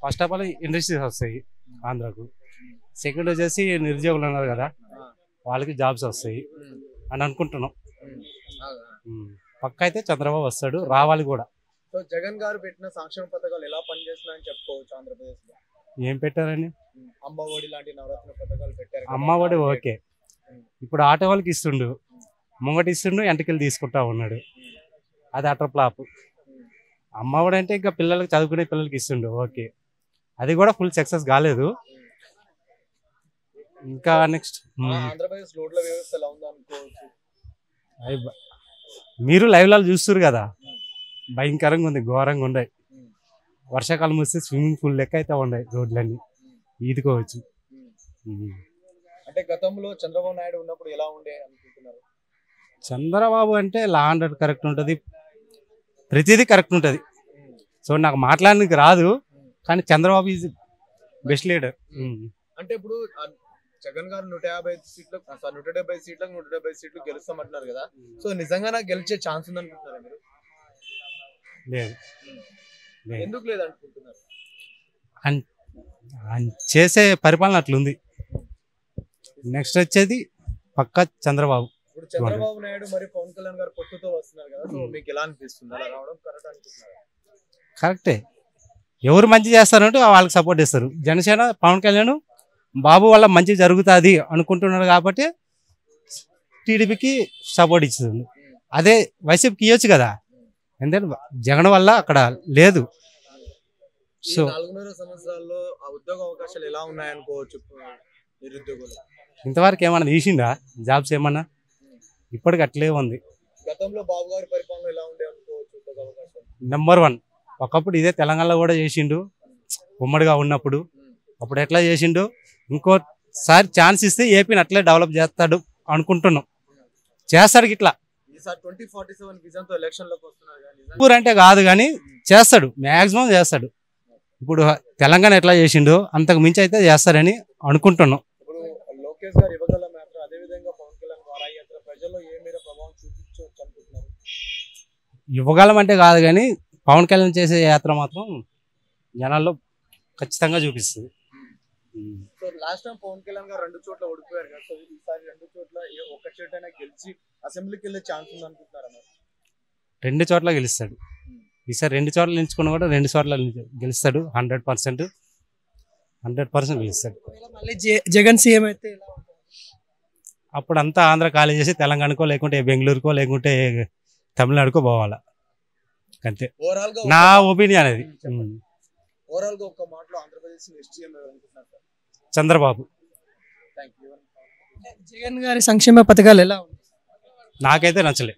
First of all industries వస్తాయి ఆంధ్రాకు. Second వచ్చేసి నిరుద్యోగులు ఉన్నారు కదా, వాళ్ళకి జాబ్స్ వస్తాయి అని అనుకుంటున్నాం. పక్క అయితే చంద్రబాబు వస్తాడు, రావాలి కూడా. సో జగన్ గారు పెట్టిన సంక్షేమ పథకాలు ఎలా పనిచేస్తున్నాయని చెప్పుకోవచ్చు ఆంధ్రప్రదేశ్ లో? ఏం పెట్టారని? అమ్మఒడి లాంటి నవరత్న పథకాలు పెట్టారు. అమ్మఒడి ఓకే, ఇప్పుడు ఆటో వాళ్ళకి ఇస్తుండు, ముంగటి ఇస్తుండు, ఎంటకెళ్ళి తీసుకుంటా ఉన్నాడు, అది అటర్ ఫ్లాప్. అమ్మఒడి అంటే ఇంకా పిల్లలకి, చదువుకునే పిల్లలకి ఇస్తుండు ఓకే, అది కూడా ఫుల్ సక్సెస్ కాలేదు. ఇంకా నెక్స్ట్ ఆంధ్రప్రదేశ్ రోడ్ల వ్యవస్థ ఎలా ఉందో అనుకోవచ్చు. మీరు లైవ్లో చూస్తున్నారు కదా, భయంకరంగా ఉంది, ఘోరంగా ఉన్నాయి. వర్షాకాలం వస్తే స్విమ్మింగ్ పూల్ లెక్క అయితే ఉన్నాయి రోడ్లన్నీ, ఈదుకోవచ్చు. అంటే గతంలో చంద్రబాబు నాయుడు ఉన్నప్పుడు ఎలా ఉండే అనుకుంటున్నారు? చంద్రబాబు అంటే లా అండ్ ఆర్డర్ కరెక్ట్ ఉంటుంది, ప్రతిదీ కరెక్ట్ ఉంటుంది. సో నాకు మాట్లాడడానికి రాదు, కానీ చంద్రబాబు ఈజ్ బెస్ట్ లీడర్. అంటే ఇప్పుడు జగన్ గారు 150 సీట్లకు 170 సీట్లకు 170 సీట్లు గెలుస్తామంటున్నారు కదా, సో నిజంగా నాకు గెలిచే ఛాన్స్ ఉంది అనుకుంటున్నారా మీరు? లేదు. ఎందుకు లేదు అనుకుంటున్నారు? చేసే పరిపాలన అట్లుంది. నెక్స్ట్ వచ్చేది పక్క చంద్రబాబు. ఇప్పుడు చంద్రబాబు నాయుడు మరి పవన్ కళ్యాణ్ గారు పొత్తుతో వస్తున్నారు కదా, సో మీకు ఎలా అనిపిస్తుంది? అలా రావడం కరెక్ట్ అనుకుంటున్నారా? కరెక్టే, ఎవరు మంచి చేస్తారంటే వాళ్ళకి సపోర్ట్ ఇస్తారు. జనసేన పవన్ కళ్యాణ్ బాబు వల్ల మంచి జరుగుతుంది అనుకుంటున్నారు కాబట్టి టీడీపీకి సపోర్ట్ ఇస్తుంది. అదే వైసీపీకి ఇవ్వచ్చు కదా, ఎందుకంటే జగన్ వల్ల అక్కడ లేదు. సో 4.5 సంవత్సరాల్లో ఆ ఉద్యోగ అవకాశాలు ఎలా ఉన్నాయనుకోవచ్చు నిరుద్యోగులు? ఇంతవరకు ఏమన్నా తీసిందా జాబ్స్ ఏమన్నా? ఇప్పటికి అట్లే ఉంది. గతంలో బాబు గారి పరిపాలన ఎలా ఉండే అనుకోవచ్చు ఉద్యోగ అవకాశాలు? నెంబర్ 1. ఒకప్పుడు ఇదే తెలంగాణలో కూడా చేసిండు, ఉమ్మడిగా ఉన్నప్పుడు. అప్పుడు ఎట్లా చేసిండు, ఇంకోసారి ఛాన్స్ ఇస్తే ఏపీని అట్లే డెవలప్ చేస్తాడు అనుకుంటున్నాం. చేస్తాడు ఇట్లా. ఈసారి 2047 విజన్ తో ఎలక్షన్ లోకి వస్తున్నారు. ఊరు అంటే కాదు కానీ చేస్తాడు, మ్యాక్సిమం చేస్తాడు. ఇప్పుడు తెలంగాణ ఎట్లా చేసిండు అంతకు మించి అయితే చేస్తారని అనుకుంటున్నాం. ఇప్పుడు లోకేష్ గారు ఇవ్వగల మాత్రం అదే విధంగా పవన్ కళ్యాణ్ వారాయాత్ర ప్రజల్లో ఏ మేర ప్రభావం చూపించవచ్చు అనుకుంటున్నారు? ఇవ్వగలం అంటే కాదు కానీ పవన్ కళ్యాణ్ చేసే యాత్ర మాత్రం జనాల్లో ఖచ్చితంగా చూపిస్తుంది. So last time Pawan Kalyan గారు 2 చోట్ల ఓడిపోయారు కదా, సో ఈసారి 2 చోట్ల ఒక చోట అయినా గెలిచి అసెంబ్లీకి వెళ్ళే ఛాన్స్ ఉంది అనుకుంటున్నారా? 2 చోట్ల గెలుస్తాడు ఈసారి. 2 చోట్ల నిలుచుకున్నా కూడా 2 చోట్ల గెలుస్తాడు. 100% గెలుస్తాడు. మళ్ళీ జగన్ సీఎం అయితే అప్పుడు అంతా ఆంధ్ర ఖాళీ చేసి తెలంగాణకో లేకుంటే బెంగళూరుకో లేకుంటే తమిళనాడుకో పోవాలా, అంతే నా ఒపీనియన్. అది ఓవరాల్ గా ఒక మాటలో ఆంధ్రప్రదేశ్ నెక్స్ట్ సీఎం ఎవరు అనుకుంటున్నారు? చంద్రబాబు. థాంక్యూ. జగన్ గారి సంక్షేమ పథకాలు ఎలా ఉన్నాయి? నాకైతే నచ్చలే.